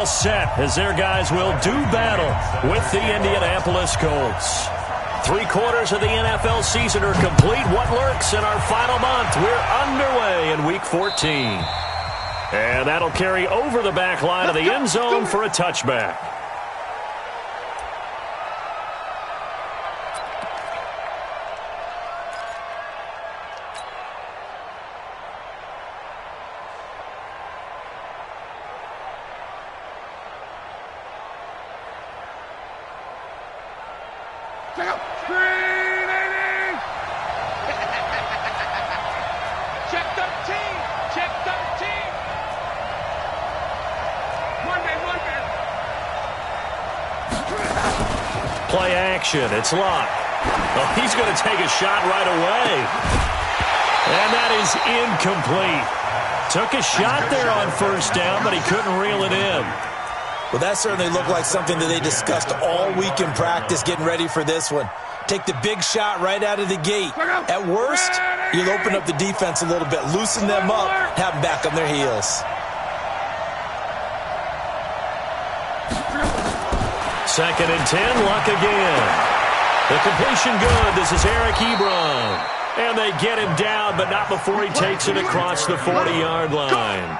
set as their guys will do battle with the Indianapolis Colts. 3/4 of the NFL season are complete. What lurks in our final month? We're underway in Week 14. And that'll carry over the back line of the end zone for a touchback. Play action. It's Locke. Oh, he's going to take a shot right away. And that is incomplete. Took a shot there on first down, but he couldn't reel it in. Well, that certainly looked like something that they discussed all week in practice, getting ready for this one. Take the big shot right out of the gate. At worst, you'll open up the defense a little bit, loosen them up, have them back on their heels. Second and 10, Luck again. The completion good. This is Eric Ebron. And they get him down, but not before he takes it across the 40-yard line.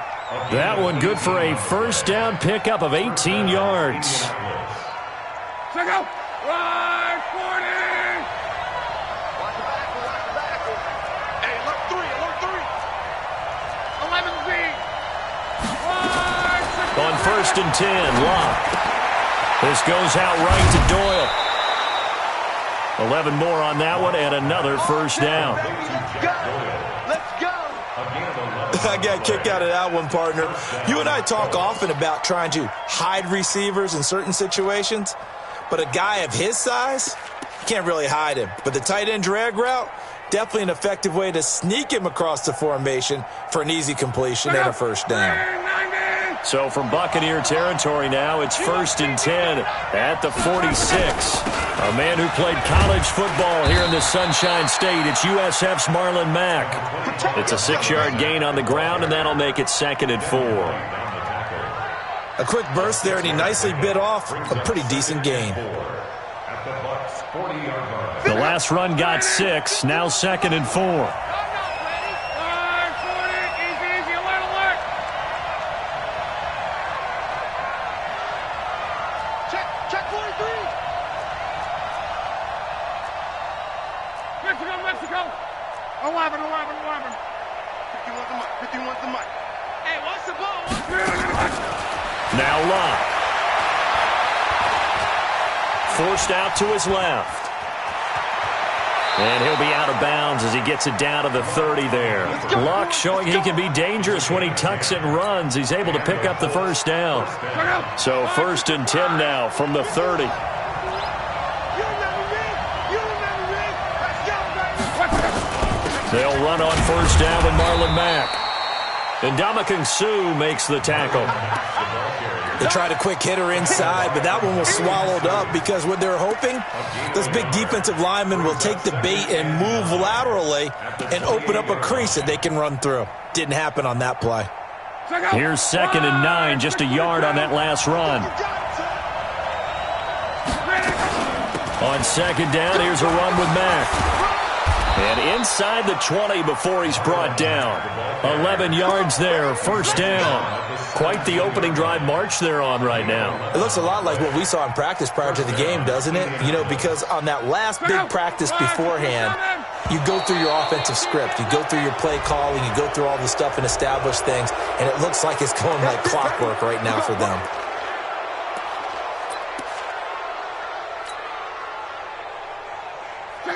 That one good for a first down pickup of 18 yards. Check out. Right, 40. Hey, alert 3. 11Z. On first and 10, Luck. This goes out right to Doyle. 11 more on that one and another first down. Let's go. I got a kick out of that one, partner. You and I talk often about trying to hide receivers in certain situations, but a guy of his size, you can't really hide him. But the tight end drag route, definitely an effective way to sneak him across the formation for an easy completion and a first down. So from Buccaneer territory now, it's first and 10 at the 46. A man who played college football here in the Sunshine State. It's USF's Marlon Mack. It's a 6-yard gain on the ground, and that'll make it second and 4. A quick burst there, and he nicely bit off a pretty decent gain. The last run got 6, now second and 4. Mexico. 11. 50 wants the mic. Hey, what's the ball? Now Locke. Forced out to his left. And he'll be out of bounds as he gets it down to the 30 there. Locke showing he can be dangerous when he tucks it and runs. He's able to pick up the first down. So first and 10 now from the 30. They'll run on first down with Marlon Mack. And Ndamukong Suh makes the tackle. They tried a quick hitter inside, but that one was swallowed up because what they're hoping, those big defensive linemen will take the bait and move laterally and open up a crease that they can run through. Didn't happen on that play. Here's second and 9, just a yard on that last run. On second down, here's a run with Mack. And inside the 20 before he's brought down. 11 yards there, first down. Quite the opening drive march they're on right now. It looks a lot like what we saw in practice prior to the game, doesn't it? You know, because on that last big practice beforehand, you go through your offensive script. You go through your play calling. You go through all the stuff and establish things. And it looks like it's going like clockwork right now for them.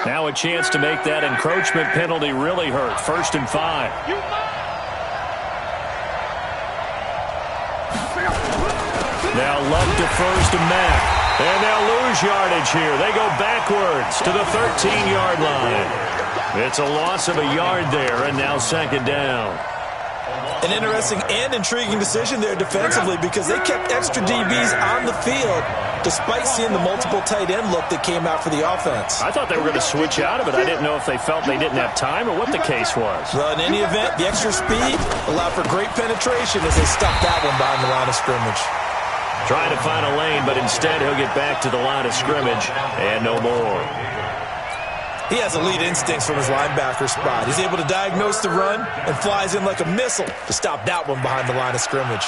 Now a chance to make that encroachment penalty really hurt. First and 5. Now left to first to Mack. And they'll lose yardage here. They go backwards to the 13-yard line. It's a loss of a yard there, and now second down. An interesting and intriguing decision there defensively because they kept extra DBs on the field despite seeing the multiple tight end look that came out for the offense. I thought they were going to switch out of it. I didn't know if they felt they didn't have time or what the case was. Well, in any event, the extra speed allowed for great penetration as they stuffed that one behind the line of scrimmage. Trying to find a lane, but instead he'll get back to the line of scrimmage and no more. He has elite instincts from his linebacker spot. He's able to diagnose the run and flies in like a missile to stop that one behind the line of scrimmage.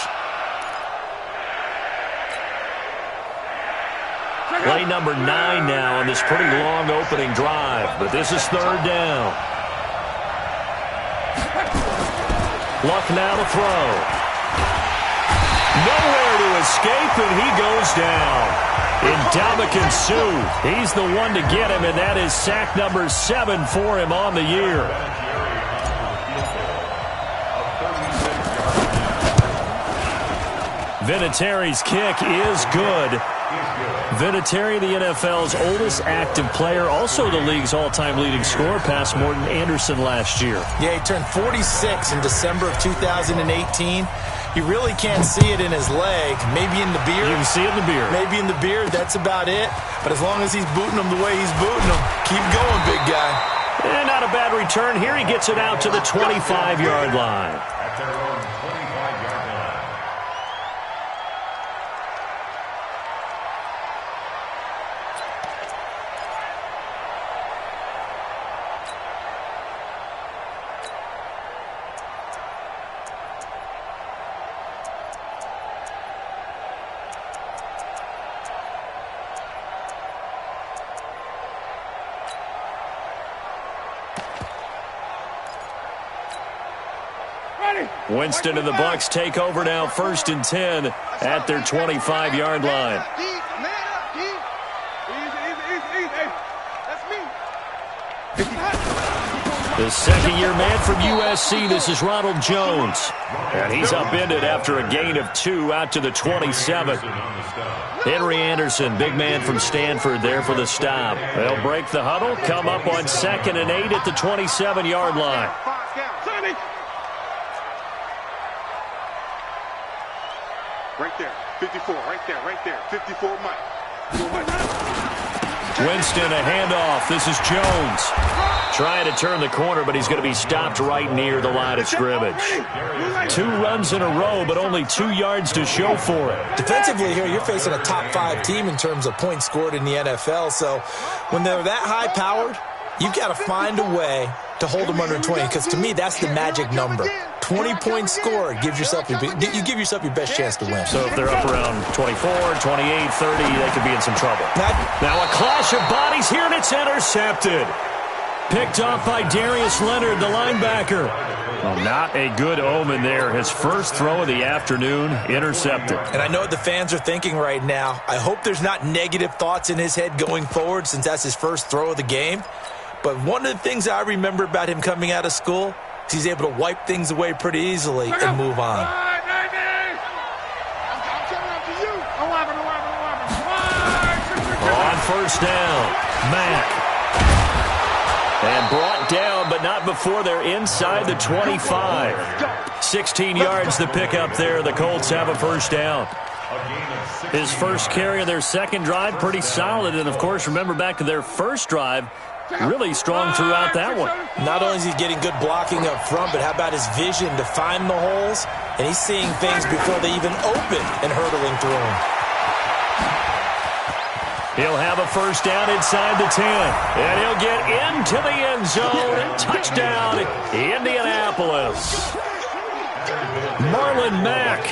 Play number 9 now on this pretty long opening drive, but this is third down. Luck now to throw. Nowhere to escape, and he goes down. Ndamukong Suh, he's the one to get him, and that is sack number 7 for him on the year. Vinatieri's kick is good. Vinatieri, the NFL's oldest active player, also the league's all-time leading scorer, past Morton Anderson last year. Yeah, he turned 46 in December of 2018. You really can't see it in his leg. Maybe in the beard. You can see it in the beard. Maybe in the beard. That's about it. But as long as he's booting him the way he's booting him, keep going, big guy. And not a bad return. Here he gets it out to the 25-yard line. Winston and the Bucs take over now, 1st and 10 at their 25-yard line. The second-year man from USC, this is Ronald Jones. And he's upended after a gain of 2 out to the 27. Henry Anderson, big man from Stanford, there for the stop. They'll break the huddle, come up on 2nd and 8 at the 27-yard line. Right there, 54, right there, 54, Mike. Winston, a handoff. This is Jones. Trying to turn the corner, but he's going to be stopped right near the line of scrimmage. 2 runs in a row, but only 2 yards to show for it. Defensively here, you're facing a top 5 team in terms of points scored in the NFL. So when they're that high-powered, you've got to find a way to hold them under 20, because to me, that's the magic number. 20 points scored, you give yourself your best chance to win. So if they're up around 24, 28, 30, they could be in some trouble. Now a clash of bodies here, and it's intercepted. Picked off by Darius Leonard, the linebacker. Well, not a good omen there. His first throw of the afternoon, intercepted. And I know what the fans are thinking right now. I hope there's not negative thoughts in his head going forward, since that's his first throw of the game. But one of the things I remember about him coming out of school is he's able to wipe things away pretty easily and move on. On first down, Mack. And brought down, but not before they're inside the 25. 16 yards to pick up there. The Colts have a first down. His first carry of their second drive, pretty solid. And, of course, remember back to their first drive, really strong throughout that one. Not only is he getting good blocking up front, but how about his vision to find the holes? And he's seeing things before they even open and hurtling through them. He'll have a first down inside the 10. And he'll get into the end zone. Touchdown, Indianapolis. Marlon Mack,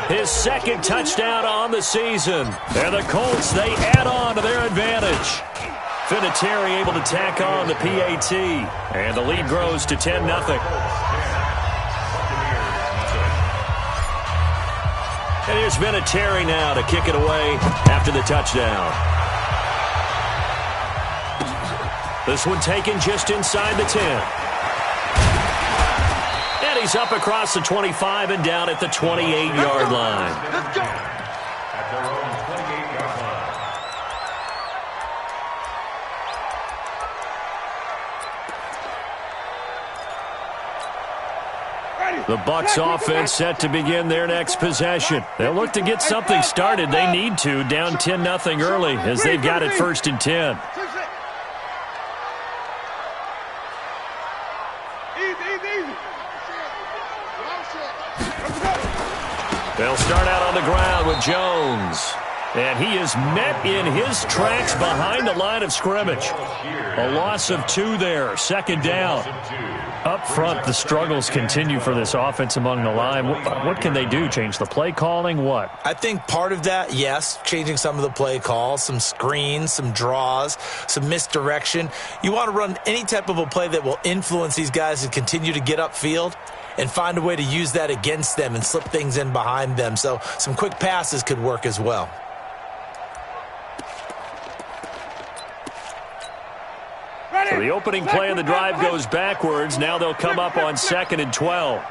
his second touchdown on the season. And the Colts, they add on to their advantage. Vinatieri able to tack on the PAT. And the lead grows to 10-0. And here's Vinatieri now to kick it away after the touchdown. This one taken just inside the 10. And he's up across the 25 and down at the 28-yard line. Let's go. The Bucs offense set to begin their next possession. They'll look to get something started. They need to, down 10-0 early, as they've got it 1st and 10. They'll start out on the ground with Jones. And he is met in his tracks behind the line of scrimmage. A loss of 2 there, second down. Up front, the struggles continue for this offense among the line. What can they do? Change the play calling? What? I think part of that, yes, changing some of the play calls, some screens, some draws, some misdirection. You want to run any type of a play that will influence these guys to continue to get upfield and find a way to use that against them and slip things in behind them. So some quick passes could work as well. So the opening play of the drive goes backwards. Now they'll come up on 2nd and 12.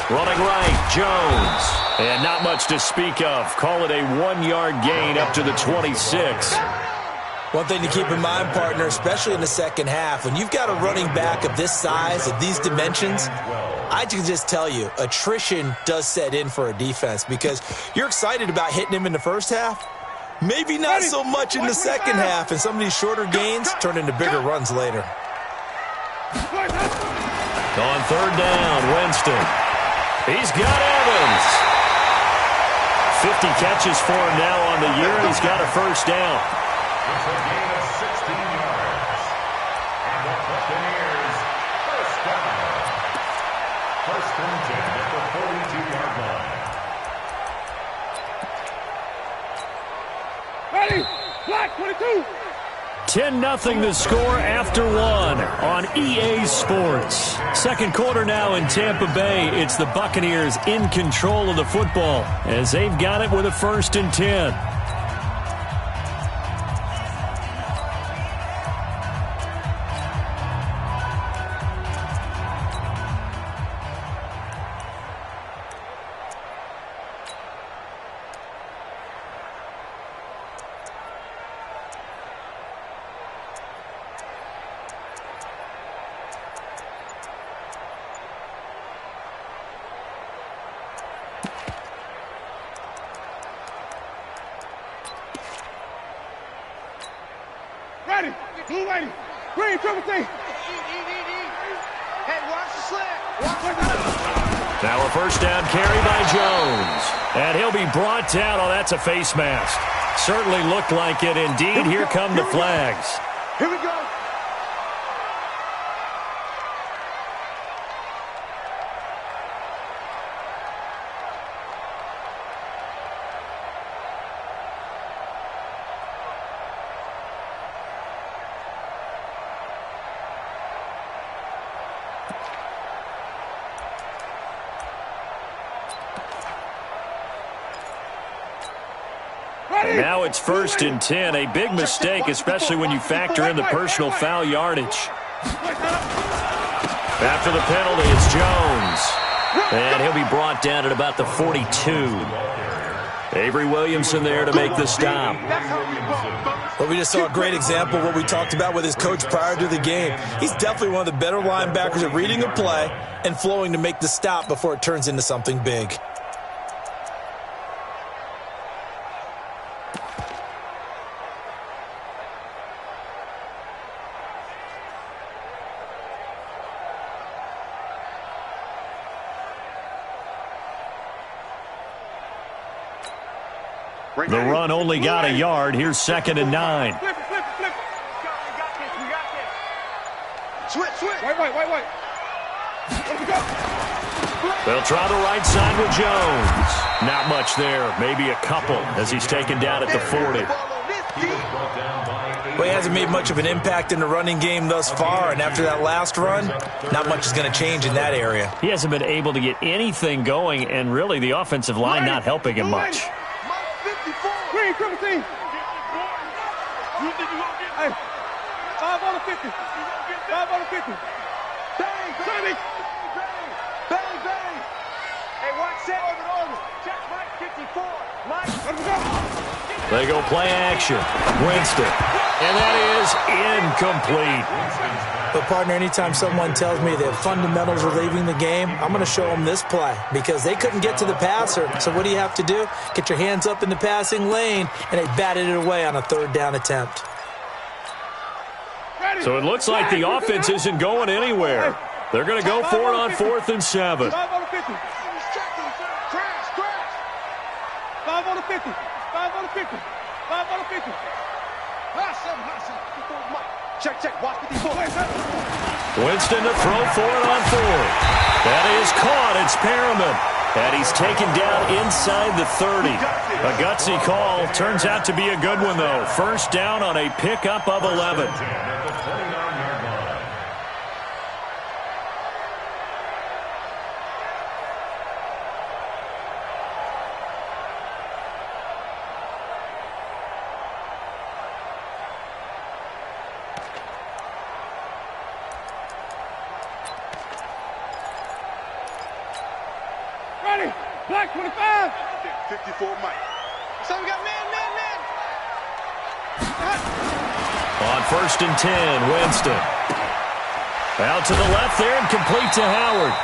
Running right, Jones. And not much to speak of. Call it a 1-yard gain up to the 26. One thing to keep in mind, partner, especially in the second half, when you've got a running back of this size, of these dimensions, I can just tell you, attrition does set in for a defense because you're excited about hitting him in the first half. Maybe not so much in the second half, and some of these shorter gains turn into bigger runs later. On 3rd down, Winston. He's got Evans. 50 catches for him now on the year, and he's got a first down. It's a gain of 16 yards. And the Buccaneers first down. First and 10 at the 42-yard line. Ready? Black 22. 10-0 the score after 1 on EA Sports. Second quarter now in Tampa Bay. It's the Buccaneers in control of the football as they've got it with a 1st and 10. Ready. Blue ready. Green, triple T. Hey, watch the slip. Now a first down carry by Jones. And he'll be brought down. Oh, that's a face mask. Certainly looked like it indeed. Here come the flags. Here we go. Now it's 1st and 10. A big mistake, especially when you factor in the personal foul yardage. After the penalty, it's Jones. And he'll be brought down at about the 42. Avery Williamson there to make the stop. Well, we just saw a great example of what we talked about with his coach prior to the game. He's definitely one of the better linebackers at reading a play and flowing to make the stop before it turns into something big. The run only got a yard. Here's 2nd and 9. Flip. We got this. Switch. Wait. Let's go. They'll try the right side with Jones. Not much there. Maybe a couple as he's taken down at the 40. Well, he hasn't made much of an impact in the running game thus far, and after that last run, not much is going to change in that area. He hasn't been able to get anything going, and really the offensive line not helping him much. Green, triple T. Hey, 5 on the 50. 5 on the 50. Bang. Hey, watch that. Over. Check Mike 54. Mike. Let him go. They go play action. Winston. And that is incomplete. But, partner, anytime someone tells me the fundamentals are leaving the game, I'm going to show them this play because they couldn't get to the passer. So what do you have to do? Get your hands up in the passing lane, and they batted it away on a 3rd down attempt. So it looks like the offense isn't going anywhere. They're going to go for it on 4th and 7. 5 on the 50. the 50. 5 on the 50. 5 on the 50. Hot 7, hot 7. 54 Mike. Check, check. Watch 54. Winston to throw for it on 4th. That is caught. It's Perriman. And he's taken down inside the 30. A gutsy call. Turns out to be a good one, though. First down on a pickup of 11. Ready. Black 25. 54 Mike. So we got man. On 1st and 10, Winston. Out to the left there and complete to Howard.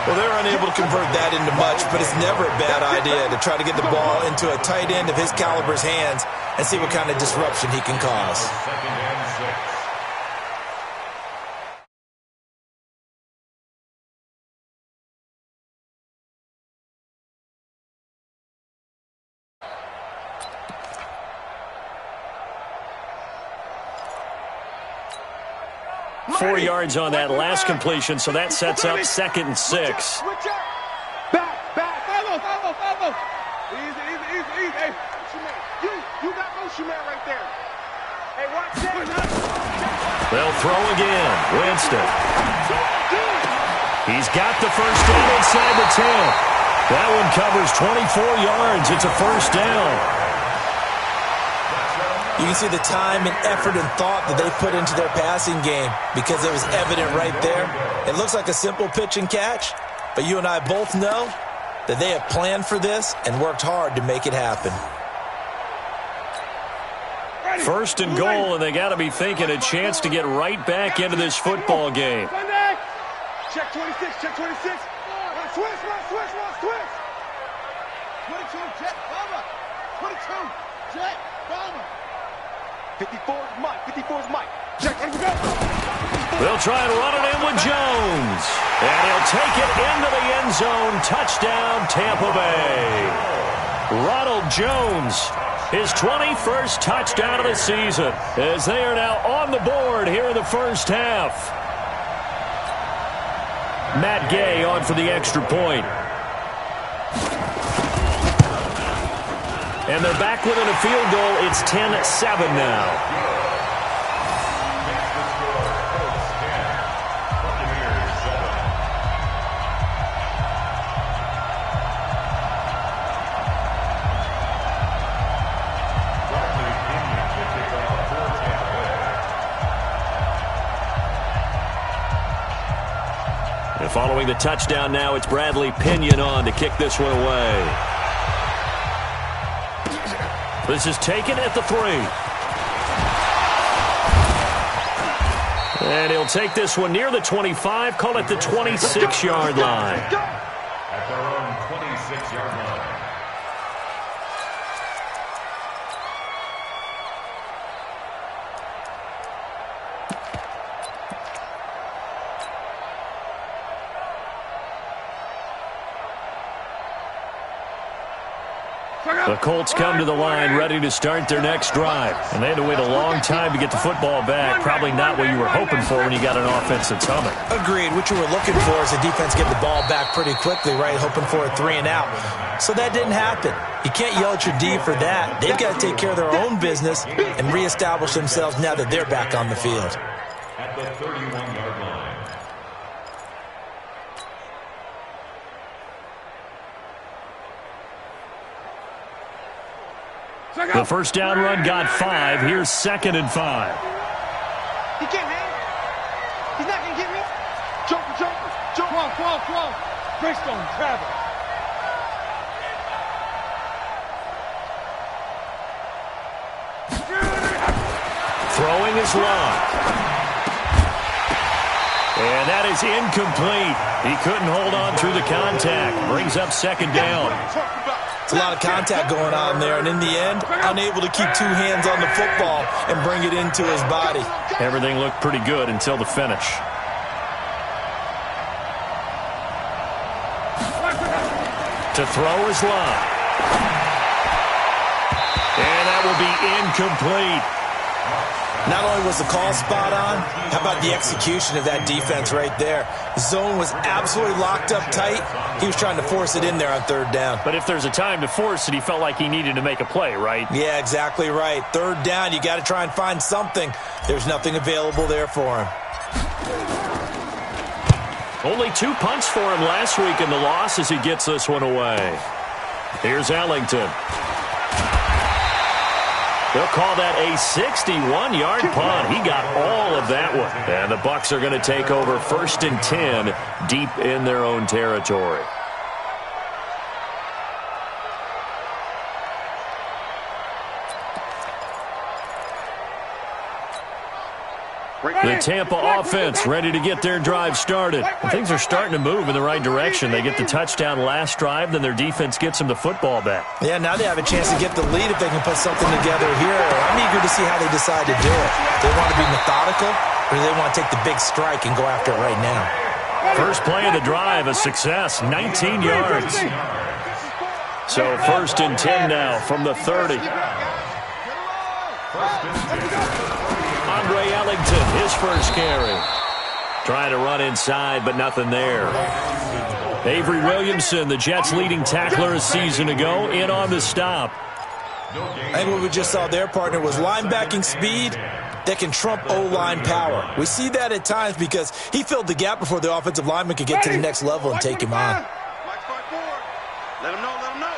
Well, they're unable to convert that into much, but it's never a bad idea to try to get the ball into a tight end of his caliber's hands and see what kind of disruption he can cause. 2nd and 6. Four yards on that last completion, so that sets up 2nd and 6. Back. Follow. Easy. Hey, you got motion man right there. Hey, watch that. They'll throw again. Winston. He's got the first down inside the 10. That one covers 24 yards. It's a first down. You can see the time and effort and thought that they put into their passing game because it was evident right there. It looks like a simple pitch and catch, but you and I both know that they have planned for this and worked hard to make it happen. First and goal, and they got to be thinking a chance to get right back into this football game. Check 26. Switch. 22, Jet, Bomber. 22, Jet, Bomber. 54's Mike. Check, let's go. They'll try and run it in with Jones. And he'll take it into the end zone. Touchdown, Tampa Bay. Ronald Jones, his 21st touchdown of the season, as they are now on the board here in the first half. Matt Gay on for the extra point. And they're back within a field goal. It's 10-7 now. And following the touchdown now, it's Bradley Pinion on to kick this one away. This is taken at the 3. And he'll take this one near the 25, call it the 26-yard line. At their own 26-yard line. The Colts come to the line ready to start their next drive. And they had to wait a long time to get the football back. Probably not what you were hoping for when you got an offense that's humming. Agreed. What you were looking for is the defense get the ball back pretty quickly, right? Hoping for a 3 and out. So that didn't happen. You can't yell at your D for that. They've got to take care of their own business and reestablish themselves now that they're back on the field. At the 31-yard line. The first down run got 5. Here's 2nd and 5. He can't hang. He's not going to get me. Jump. Come on. Greystone, travel. Throwing is locked. And that is incomplete. He couldn't hold on through the contact. Brings up 2nd down. It's a lot of contact going on there, and in the end, unable to keep 2 hands on the football and bring it into his body. Everything looked pretty good until the finish. To throw his line. And that will be incomplete. Not only was the call spot on, how about the execution of that defense right there? Zone was absolutely locked up tight. He was trying to force it in there on third down. But if there's a time to force it, he felt like he needed to make a play, right? Yeah, exactly right. Third down, you got to try and find something. There's nothing available there for him. Only 2 punts for him last week in the loss as he gets this one away. Here's Ellington. They'll call that a 61-yard punt. He got all of that one. And the Bucs are going to take over 1st and 10 deep in their own territory. The Tampa offense ready to get their drive started. And things are starting to move in the right direction. They get the touchdown last drive, then their defense gets them the football back. Yeah, now they have a chance to get the lead if they can put something together here. I'm eager to see how they decide to do it. They want to be methodical, or do they want to take the big strike and go after it right now? First play of the drive, a success, 19 yards. So 1st and 10 now from the 30. Andre Ellington, his first carry. Trying to run inside, but nothing there. Avery Williamson, the Jets' leading tackler a season ago, in on the stop. I think what we just saw there, partner, was linebacking speed that can trump O-line power. We see that at times because he filled the gap before the offensive lineman could get to the next level and take him on. Let him know, let him know.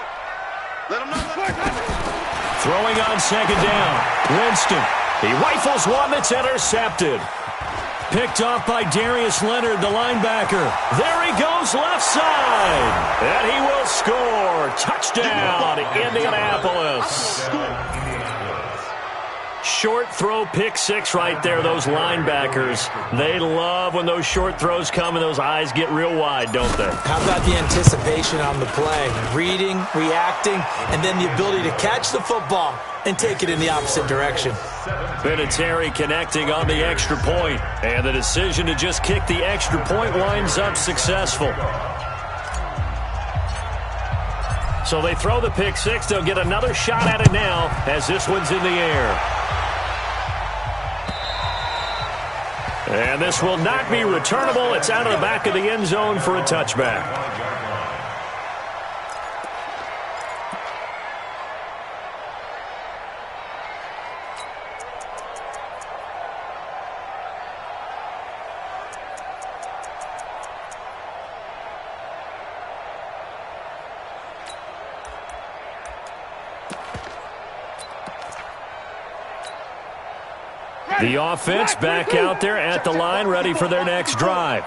Let him know. Throwing on 2nd down. Winston. He rifles one that's intercepted. Picked off by Darius Leonard, the linebacker. There he goes, left side. And he will score. Touchdown, Indianapolis. Short throw, pick six right there, those linebackers. They love when those short throws come and those eyes get real wide, don't they? How about the anticipation on the play? Reading, reacting, and then the ability to catch the football and take it in the opposite direction. Vinatieri connecting on the extra point, and the decision to just kick the extra point winds up successful. So they throw the pick six. They'll get another shot at it now as this one's in the air. And this will not be returnable. It's out of the back of the end zone for a touchback. The offense back out there at the line, ready for their next drive.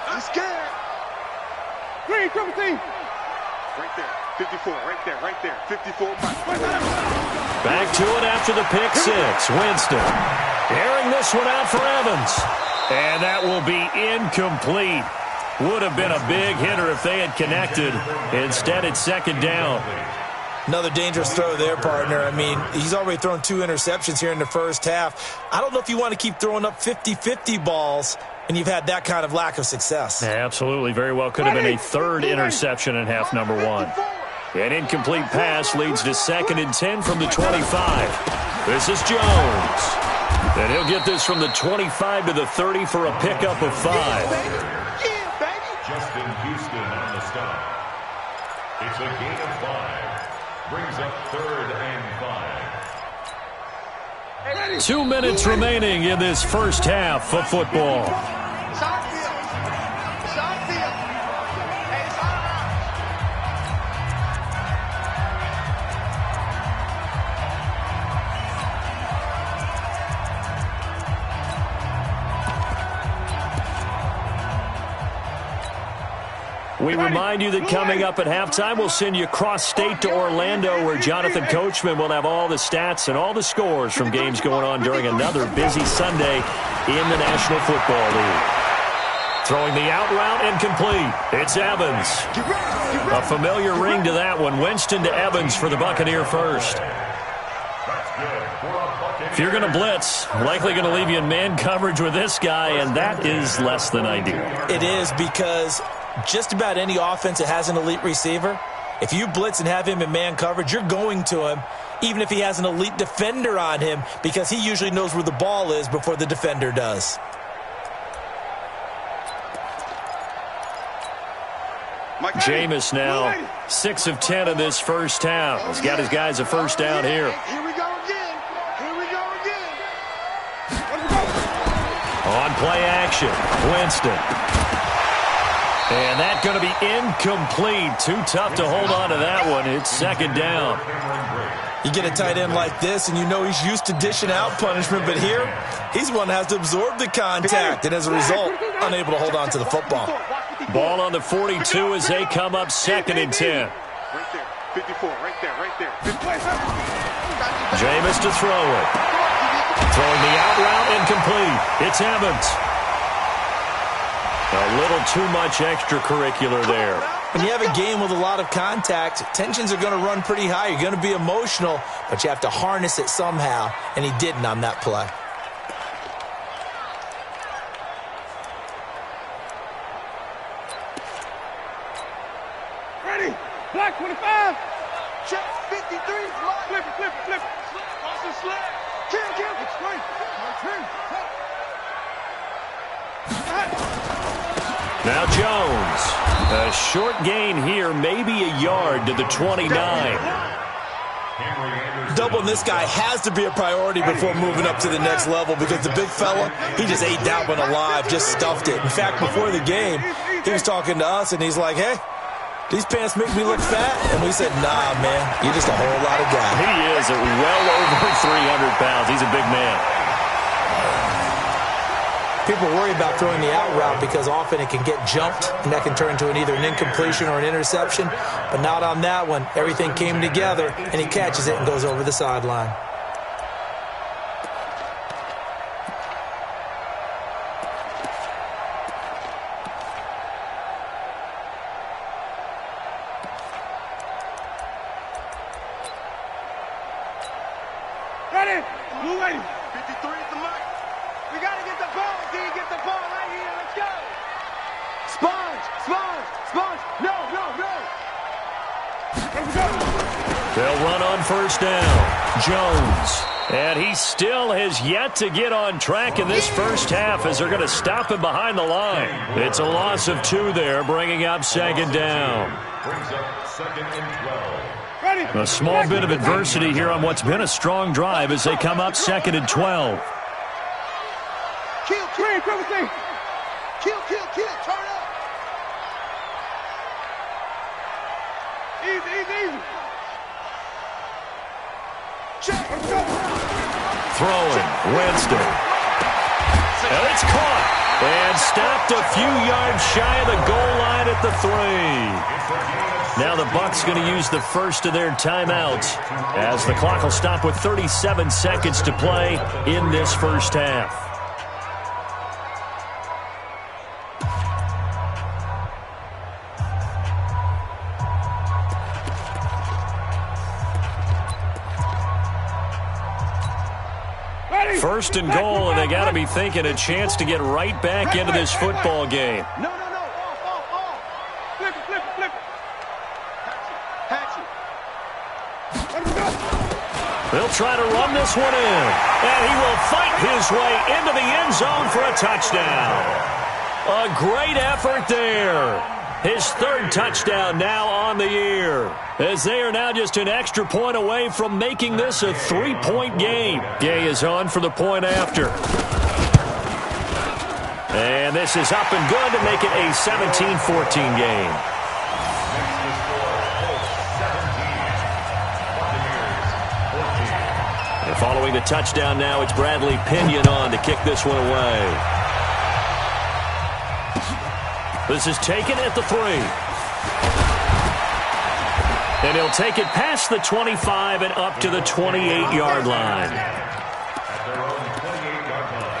I'm scared. Green, triple team. Right there, 54, right there, 54. Back to it after the pick six. Winston airing this one out for Evans. And that will be incomplete. Would have been a big hitter if they had connected. Instead, it's second down. Another dangerous throw there, partner. I mean, he's already thrown 2 interceptions here in the first half. I don't know if you want to keep throwing up 50-50 balls and you've had that kind of lack of success. Yeah, absolutely. Very well could have been a third interception in half number one. An incomplete pass leads to 2nd and 10 from the 25. This is Jones. And he'll get this from the 25 to the 30 for a pickup of 5. Justin Houston on the stop. It's a gain of 5. Brings up 3rd and 5. 2 minutes remaining in this first half of football. Shot field. Shot field. Hey, it's all We remind you that coming up at halftime, we'll send you cross-state to Orlando, where Jonathan Coachman will have all the stats and all the scores from games going on during another busy Sunday in the National Football League. Throwing the out route incomplete. It's Evans. A familiar ring to that one. Winston to Evans for the Buccaneer first. If you're going to blitz, likely going to leave you in man coverage with this guy, and that is less than ideal. It is, because just about any offense that has an elite receiver If you blitz and have him in man coverage, you're going to him, even if he has an elite defender on him, because he usually knows where the ball is before the defender does. Jameis now 6 of 10 in this first half. He's got his guys a first down here. Here we go again. Here we go again. On play action, Winston. And that's going to be incomplete. Too tough to hold on to that one. It's second down. You get a tight end like this, and you know he's used to dishing out punishment, but here, he's one that has to absorb the contact, and as a result, unable to hold on to the football. Ball on the 42 as they come up second and 10. Right there. 54. Right there. Right there. Jameis to throw it. Throwing the out route incomplete. It's Evans. A little too much extracurricular there. When you have a game with a lot of contact, tensions are going to run pretty high. You're going to be emotional, but you have to harness it somehow, and he didn't on that play. Ready. Black 25. Check 53. Flip it, flip it, flip it. Watch the slip. Kill. It's straight. Now Jones. A short gain here, maybe a yard to the 29. Doubling this guy has to be a priority before moving up to the next level, because the big fella, he just ate that one alive, just stuffed it. In fact, before the game, he was talking to us, and he's like, hey, these pants make me look fat? And we said, nah, man, you're just a whole lot of guy. He is at well over 300 pounds. He's a big man. People worry about throwing the out route because often it can get jumped, and that can turn into either an incompletion or an interception. But not on that one. Everything came together, and he catches it and goes over the sideline. Ready. Blue lady. 53 is the mark. We got to get the ball, D. Get the ball right here. Let's go. Sponge. No. Let's go. They'll run on first down. Jones. And he still has yet to get on track in this first half as they're going to stop him behind the line. It's a loss of 2 there, bringing up second down. Brings up second and 12. Ready. A small bit of adversity here on what's been a strong drive as they come up second and 12. Kill. Turn up. Easy. Check. Let's go. Throwing, Winston. And it's caught. And stopped a few yards shy of the goal line at the 3. Now the Bucs going to use the first of their timeouts as the clock will stop with 37 seconds to play in this first half. First and goal, and they got to be thinking a chance to get right back into this football game. No. Off. Flip it. Hatch it. Let's go. They'll try to run this one in, and he will fight his way into the end zone for a touchdown. A great effort there. His 3rd touchdown now on the year, as they are now just an extra point away from making this a 3-point game. Gay is on for the point after. And this is up and good to make it a 17-14 game. And following the touchdown now, it's Bradley Pinion on to kick this one away. This is taken at the 3. And he'll take it past the 25 and up to the 28-yard line. At their own 28-yard line.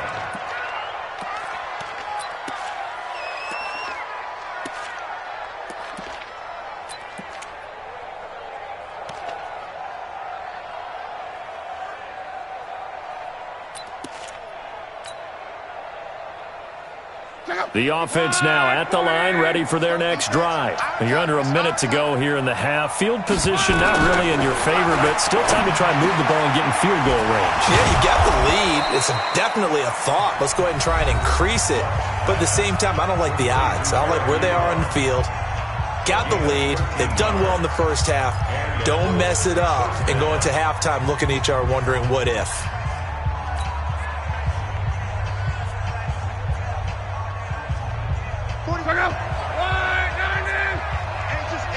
Check up. The offense now at the line, ready for their next drive. You're under a minute to go here in the half. Field position not really in your favor, but still time to try and move the ball and get in field goal range. Yeah, you got the lead. It's definitely a thought. Let's go ahead and try and increase it. But at the same time, I don't like the odds. I don't like where they are on the field. Got the lead. They've done well in the first half. Don't mess it up and go into halftime looking at each other wondering what if.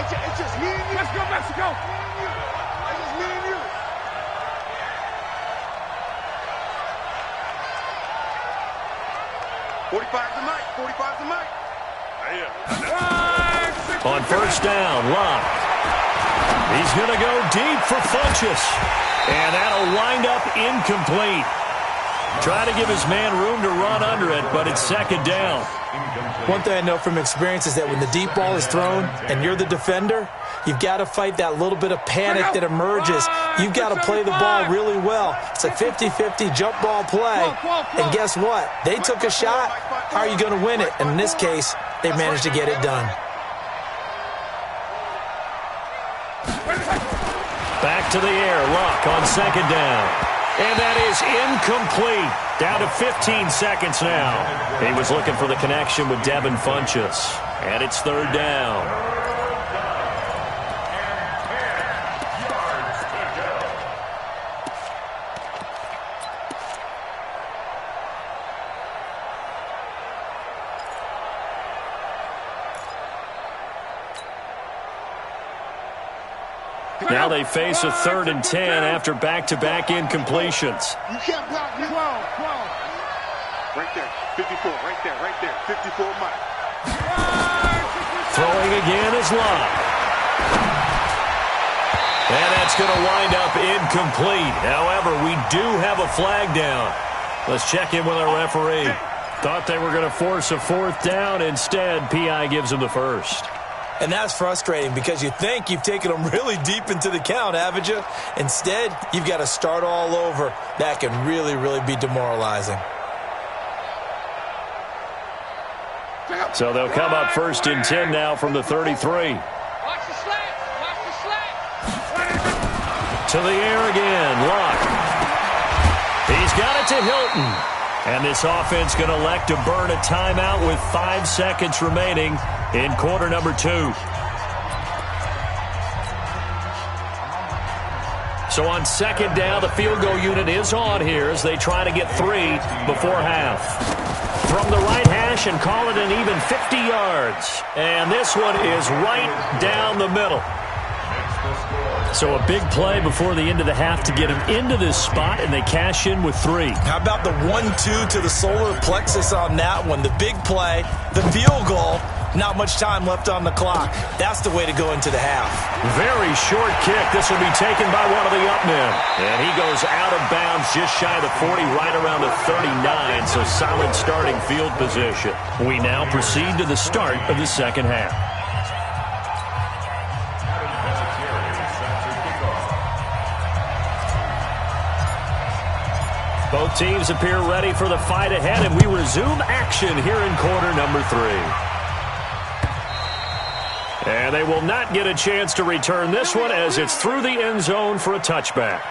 It's just me and you. Let's go, Mexico. It's just me and you. $45 the mic. $45 the mic. On first down, Locke. He's going to go deep for Funchess. And that'll wind up incomplete. Trying to give his man room to run under it, but it's second down. One thing I know from experience is that when the deep ball is thrown and you're the defender, you've got to fight that little bit of panic that emerges. You've got to play the ball really well. It's a 50-50 jump ball play. And guess what? They took a shot. How are you going to win it? And in this case, they managed to get it done. Back to the air, Luck on second down. And that is incomplete. Down to 15 seconds now. He was looking for the connection with Devin Funchess. And it's third down. Now they face a 3rd and 10 after back-to-back incompletions. You can't block me. 12. Right there. 54. Right there. 54 Mike. Throwing again is Locke. And that's going to wind up incomplete. However, we do have a flag down. Let's check in with our referee. Thought they were going to force a 4th down. Instead, PI gives them the first. And that's frustrating because you think you've taken them really deep into the count, haven't you? Instead, you've got to start all over. That can really, really be demoralizing. So they'll come up 1st and 10 now from the 33. Watch the slats. To the air again, Locke. He's got it to Hilton. And this offense going to elect to burn a timeout with 5 seconds remaining in quarter number 2. So on second down, the field goal unit is on here as they try to get 3 before half. From the right hash and call it an even 50 yards. And this one is right down the middle. So a big play before the end of the half to get him into this spot, and they cash in with 3. How about the 1-2 to the solar plexus on that one? The big play, the field goal, not much time left on the clock. That's the way to go into the half. Very short kick. This will be taken by one of the up men. And he goes out of bounds just shy of the 40, right around the 39. So solid starting field position. We now proceed to the start of the second half. Both teams appear ready for the fight ahead, and we resume action here in quarter number 3. And they will not get a chance to return this one as it's through the end zone for a touchback.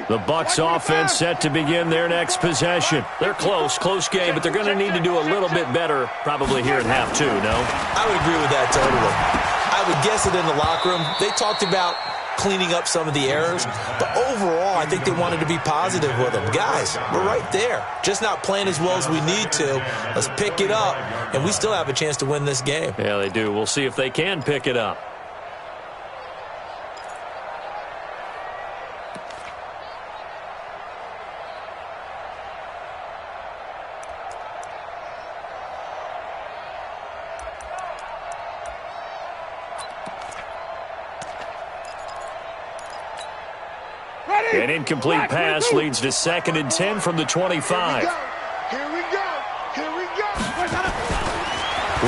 The Bucs offense set to begin their next possession. They're close game, but they're going to need to do a little bit better probably here in half 2, no? I would agree with that totally. I would guess it in the locker room. They talked about cleaning up some of the errors, but overall, I think they wanted to be positive with them. Guys, we're right there. Just not playing as well as we need to. Let's pick it up, and we still have a chance to win this game. Yeah, they do. We'll see if they can pick it up. An incomplete pass leads to 2nd and 10 from the 25. Here we go. Here we go.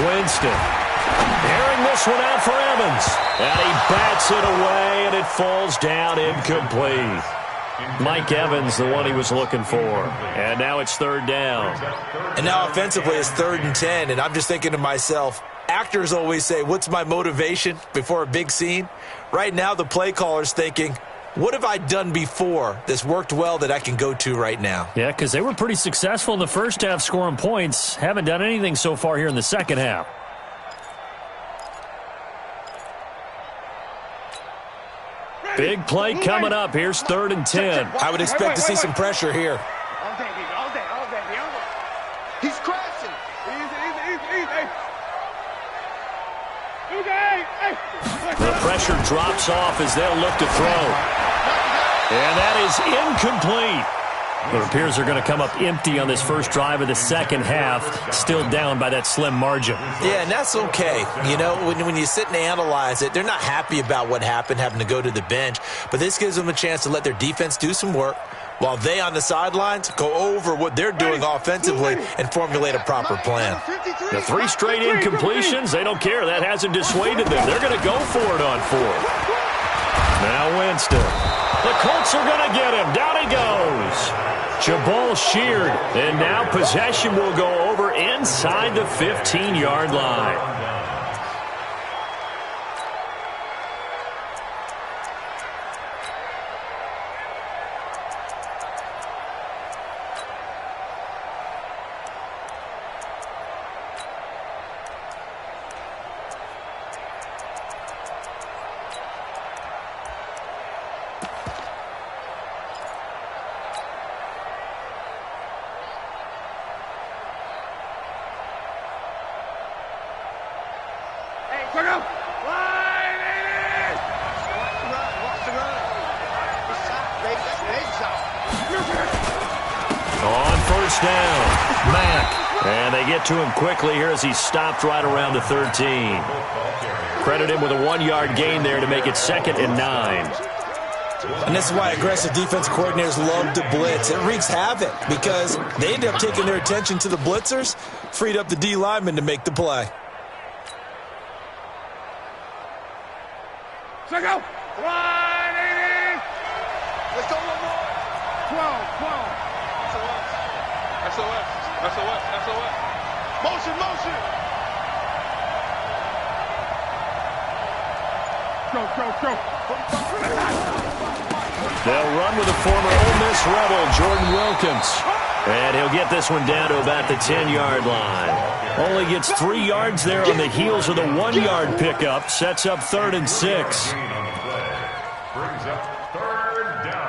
Winston airing this one out for Evans. And he bats it away, and it falls down incomplete. Mike Evans, the one he was looking for. And now it's 3rd down. And now offensively it's 3rd and 10, and I'm just thinking to myself, actors always say, what's my motivation before a big scene? Right now the play caller's thinking, what have I done before that's worked well that I can go to right now? Yeah, because they were pretty successful in the first half scoring points. Haven't done anything so far here in the second half. Big play coming up. Here's 3rd and 10. I would expect to see some pressure here. All day. He's crashing. Easy. The pressure drops off as they'll look to throw. And that is incomplete. It appears they're going to come up empty on this first drive of the second half, still down by that slim margin. Yeah, and that's okay. You know, when you sit and analyze it, they're not happy about what happened, having to go to the bench. But this gives them a chance to let their defense do some work while they on the sidelines go over what they're doing offensively and formulate a proper plan. The 3 straight incompletions, they don't care. That hasn't dissuaded them. They're going to go for it on 4th. Now Winston. The Colts are going to get him. Down he goes. Jabal sheared, and now possession will go over inside the 15-yard line. On 1st down, Mack. And they get to him quickly here as he stopped right around the 13. Credit him with a 1-yard gain there to make it 2nd and 9. And this is why aggressive defense coordinators love to blitz. It wreaks havoc because they end up taking their attention to the blitzers, freed up the D lineman to make the play. Let's go. Let's go one more. 12. SOS. Motion. Go. They'll run with the former Ole Miss Rebel, Jordan Wilkins. And he'll get this one down to about the 10-yard line. Only gets 3 yards there on the heels of the 1-yard pickup. Sets up 3rd and 6. Brings up 3rd down.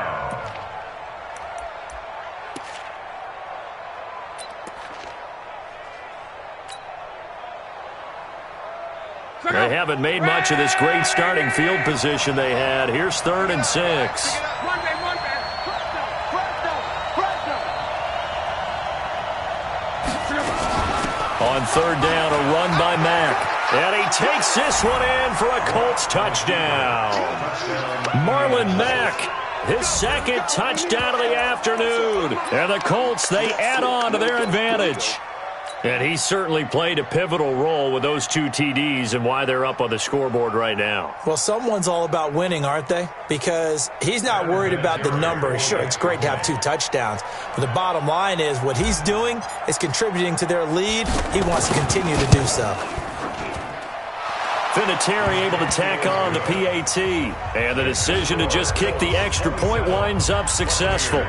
They haven't made much of this great starting field position they had. Here's 3rd and 6. On 3rd down, a run by Mack. And he takes this one in for a Colts touchdown. Marlon Mack, his 2nd touchdown of the afternoon. And the Colts, they add on to their advantage. And he certainly played a pivotal role with those 2 TDs and why they're up on the scoreboard right now. Well, someone's all about winning, aren't they? Because he's not worried about the number. Sure, it's great to have 2 touchdowns. But the bottom line is what he's doing is contributing to their lead. He wants to continue to do so. Vinatieri able to tack on the PAT. And the decision to just kick the extra point winds up successful.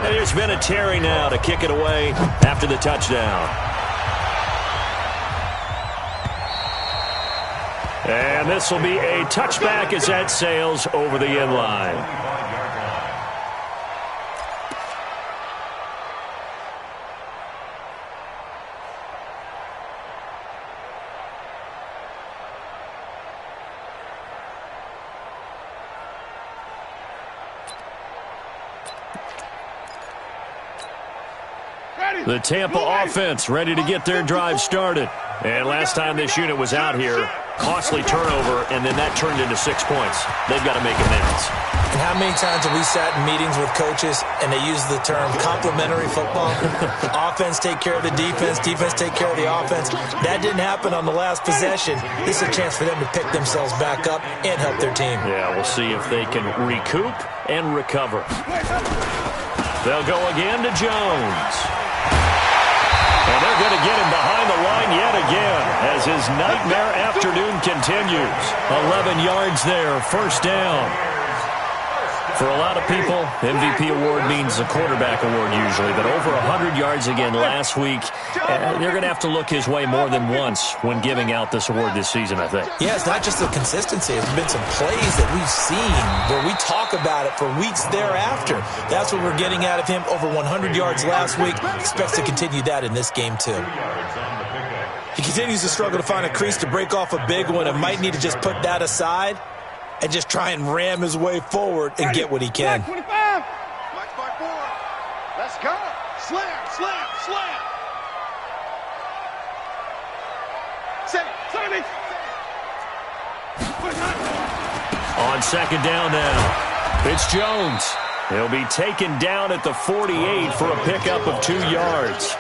And here's Vinatieri now to kick it away after the touchdown. And this will be a touchback as that sails over the end line. The Tampa offense ready to get their drive started. And last time this unit was out here, costly turnover, and then that turned into 6 points. They've got to make amends. And how many times have we sat in meetings with coaches and they use the term complementary football? Offense take care of the defense, defense take care of the offense. That didn't happen on the last possession. This is a chance for them to pick themselves back up and help their team. Yeah, we'll see if they can recoup and recover. They'll go again to Jones. And they're going to get him behind the line yet again as his nightmare afternoon continues. 11 yards there, first down. For a lot of people, MVP award means a quarterback award usually, but over 100 yards again last week. They're going to have to look his way more than once when giving out this award this season, I think. Yeah, it's not just the consistency. There's been some plays that we've seen where we talk about it for weeks thereafter. That's what we're getting out of him. Over 100 yards last week. Expects to continue that in this game, too. He continues to struggle to find a crease to break off a big one and might need to just put that aside and just try and ram his way forward and get what he can. 25. Max by 4. Let's go. Slam, slam, slam. On second down now, it's Jones. He'll be taken down at the 48 for a pickup of 2 yards.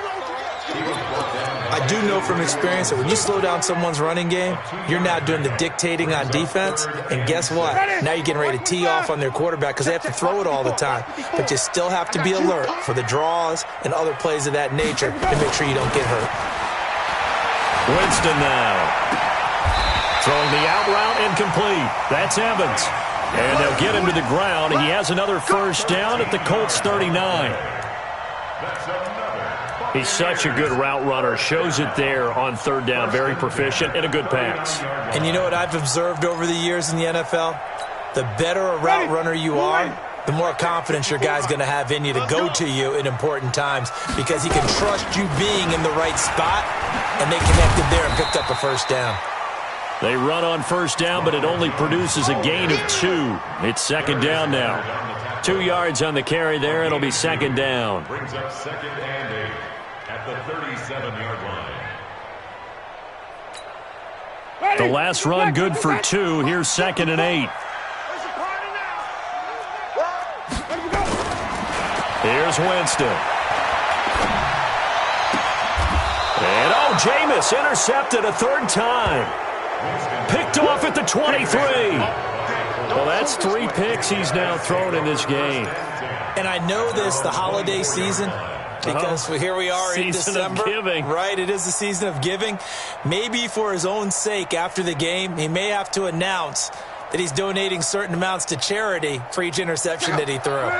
I do know from experience that when you slow down someone's running game, you're now doing the dictating on defense. And guess what? Now you're getting ready to tee off on their quarterback because they have to throw it all the time. But you still have to be alert for the draws and other plays of that nature to make sure you don't get hurt. Winston now. Throwing the out route incomplete. That's Evans. And they'll get him to the ground. He has another first down at the Colts 39. He's such a good route runner. Shows it there on third down. Very proficient and a good pass. And you know what I've observed over the years in the NFL? The better a route runner you are, the more confidence your guy's going to have in you to go to you in important times because he can trust you being in the right spot, and they connected there and picked up a first down. They run on first down, but it only produces a gain of 2. It's second down now. 2 yards on the carry there. It'll be second down. Brings up second and 8 at the 37-yard line. The last run good for 2. Here's second and 8. Here's Winston. And Jameis intercepted a third time. Picked off at the 23. Well, that's 3 picks he's now thrown in this game. And I know this, the holiday season, because here we are in December. Season of giving. Right, it is the season of giving. Maybe for his own sake after the game, he may have to announce that he's donating certain amounts to charity for each interception that he threw.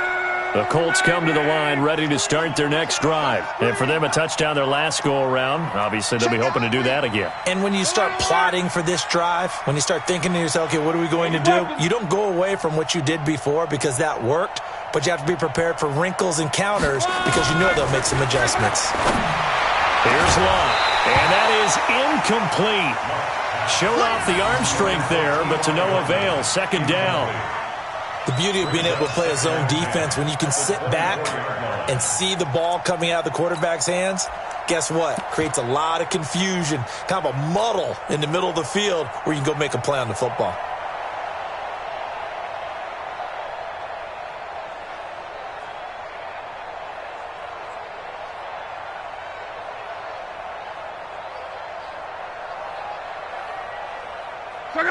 The Colts come to the line ready to start their next drive. And for them, a touchdown their last go-around. Obviously, they'll be hoping to do that again. And when you start plotting for this drive, when you start thinking to yourself, okay, what are we going to do? You don't go away from what you did before because that worked, but you have to be prepared for wrinkles and counters because you know they'll make some adjustments. Here's Love, and that is incomplete. Showed off the arm strength there, but to no avail. Second down. The beauty of being able to play a zone defense when you can sit back and see the ball coming out of the quarterback's hands, guess what? Creates a lot of confusion, kind of a muddle in the middle of the field where you can go make a play on the football.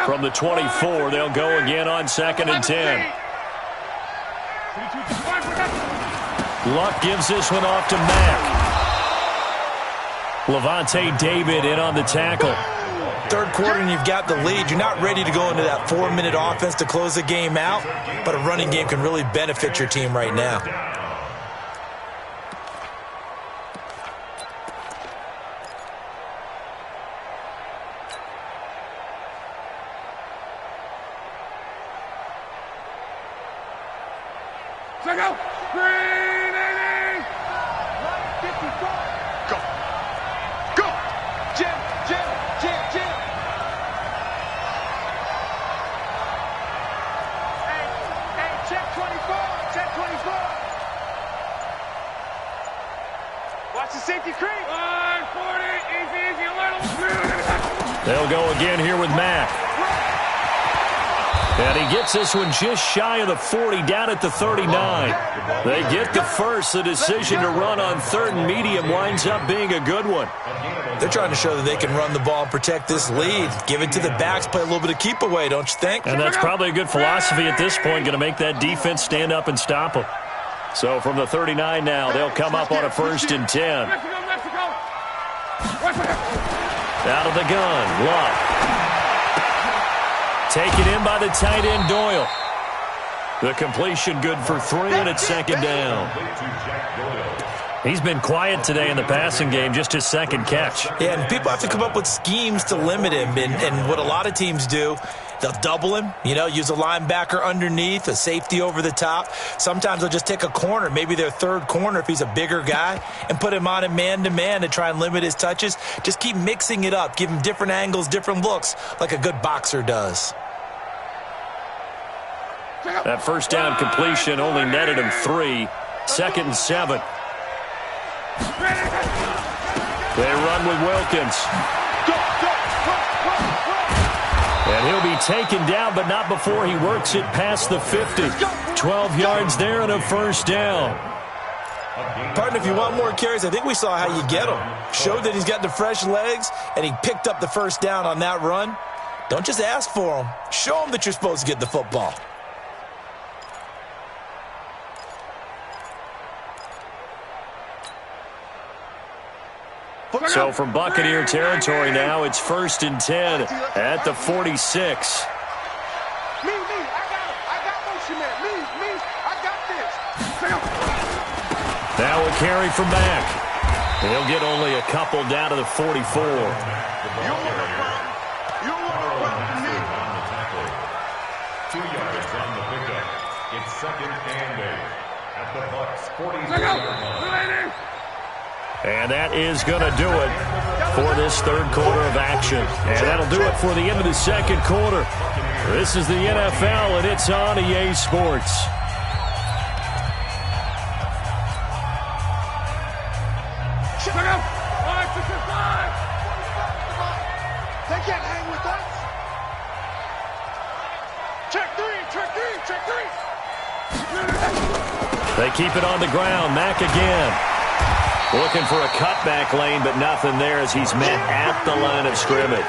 From the 24, they'll go again on second and 10. Luck gives this one off to Mack. Levante David in on the tackle. Third quarter and you've got the lead. You're not ready to go into that 4-minute offense to close the game out, but a running game can really benefit your team right now. Go! Green 80! 154! Go! Go! Jim! Jim! Jim! Jim! Hey, check 24! Check 24! Watch the safety creep! 140! Easy, easy, a little! They'll go again here with Mack. And he gets this one just shy of the 40, down at the 39. They get the first. The decision to run on 3rd and medium winds up being a good one. They're trying to show that they can run the ball and protect this lead. Give it to the backs, play a little bit of keep away, don't you think? And that's probably a good philosophy at this point, going to make that defense stand up and stop them. So from the 39 now, they'll come up on a 1st and 10. Out of the gun, Love. Taken in by the tight end, Doyle. The completion good for 3, and it's 2nd down. He's been quiet today in the passing game, just his 2nd catch. Yeah, and people have to come up with schemes to limit him. And what a lot of teams do, they'll double him, use a linebacker underneath, a safety over the top. Sometimes they'll just take a corner, maybe their 3rd corner if he's a bigger guy, and put him on a man-to-man to try and limit his touches. Just keep mixing it up. Give him different angles, different looks, like a good boxer does. That 1st down completion only netted him 3. 2nd and 7. They run with Wilkins. And he'll be taken down, but not before he works it past the 50. 12 yards there and a 1st down. Partner, if you want more carries, I think we saw how you get him. Showed that he's got the fresh legs, and he picked up the 1st down on that run. Don't just ask for him. Show him that you're supposed to get the football. So from Buccaneer territory now, it's 1st and 10 at the 46. I got motion man. I got this. Now a carry from Mack. He'll get only a couple down to the 44. You want to me. 2 yards on the pickup. It's 2nd and 8 at the Bucs 40-yard line. And that is going to do it for this 3rd quarter of action. And that'll do it for the end of the 2nd quarter. This is the NFL, and it's on EA Sports. They can't hang with us. Check 3. They keep it on the ground. Mack again. Looking for a cutback lane, but nothing there as he's met at the line of scrimmage.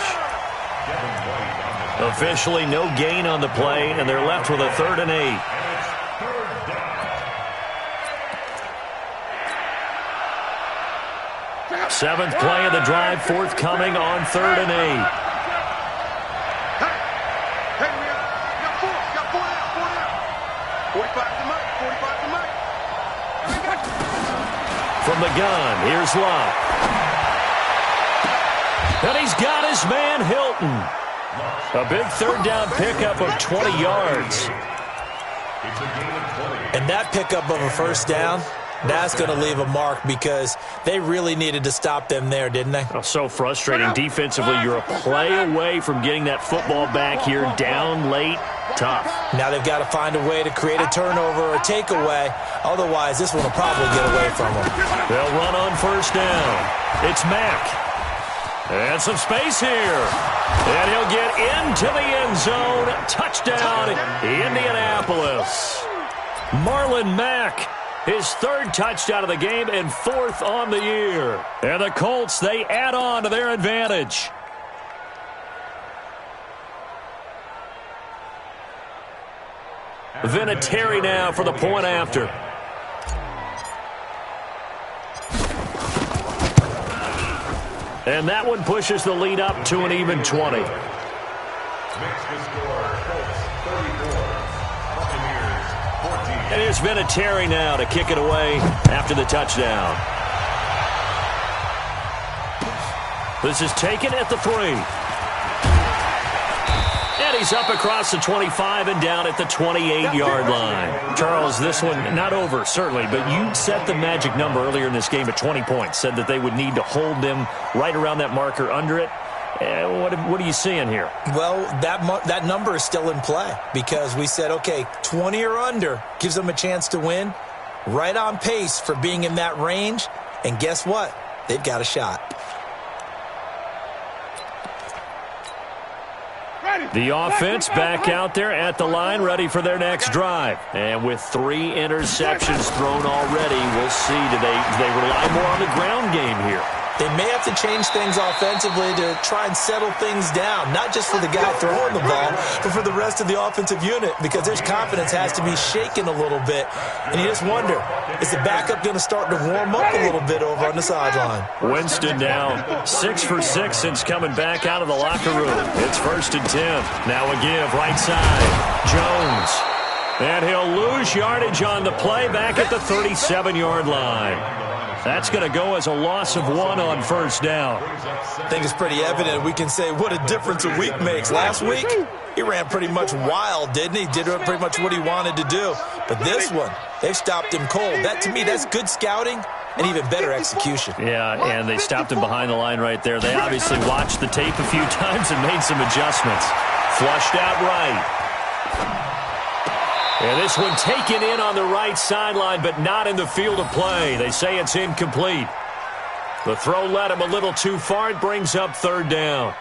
Officially no gain on the play, and they're left with a 3rd and 8. Seventh play of the drive, forthcoming on 3rd and 8. Hey, we got 4 down. 45 to Mike. From the gun, here's Love. And he's got his man Hilton. A big 3rd down pickup of 20 yards. And that pickup of a 1st down, that's going to leave a mark because they really needed to stop them there, didn't they? Oh, so frustrating. Defensively, you're a play away from getting that football back here down late. Tough. Now they've got to find a way to create a turnover or a takeaway. Otherwise, this one will probably get away from them. They'll run on 1st down. It's Mack. And some space here. And he'll get into the end zone. Touchdown, Indianapolis. Marlon Mack, his 3rd touchdown of the game and 4th on the year. And the Colts, they add on to their advantage. Vinatieri now for the point after. And that one pushes the lead up to an even 20. Makes the score, Colts 34, Buccaneers 14. And here's Vinatieri now to kick it away after the touchdown. This is taken at the 3. And he's up across the 25 and down at the 28-yard line. Charles, this one not over, certainly, but you set the magic number earlier in this game at 20 points, said that they would need to hold them right around that marker under it. What are you seeing here? Well, that number is still in play because we said, okay, 20 or under gives them a chance to win. Right on pace for being in that range. And guess what? They've got a shot. The offense back out there at the line, ready for their next drive. And with 3 interceptions thrown already, we'll see. Do they rely more on the ground game here? They may have to change things offensively to try and settle things down, not just for the guy throwing the ball, but for the rest of the offensive unit, because their confidence has to be shaken a little bit. And you just wonder, is the backup going to start to warm up a little bit over on the sideline? Winston now 6 for 6 since coming back out of the locker room. It's 1st and 10. Now a give right side. Jones. And he'll lose yardage on the play back at the 37-yard line. That's going to go as a loss of 1 on 1st down. I think it's pretty evident. We can say what a difference a week makes. Last week, he ran pretty much wild, didn't he? Did pretty much what he wanted to do. But this one, they've stopped him cold. That, to me, that's good scouting and even better execution. Yeah, and they stopped him behind the line right there. They obviously watched the tape a few times and made some adjustments. Flushed out right. And this one taken in on the right sideline, but not in the field of play. They say it's incomplete. The throw led him a little too far. It brings up 3rd down.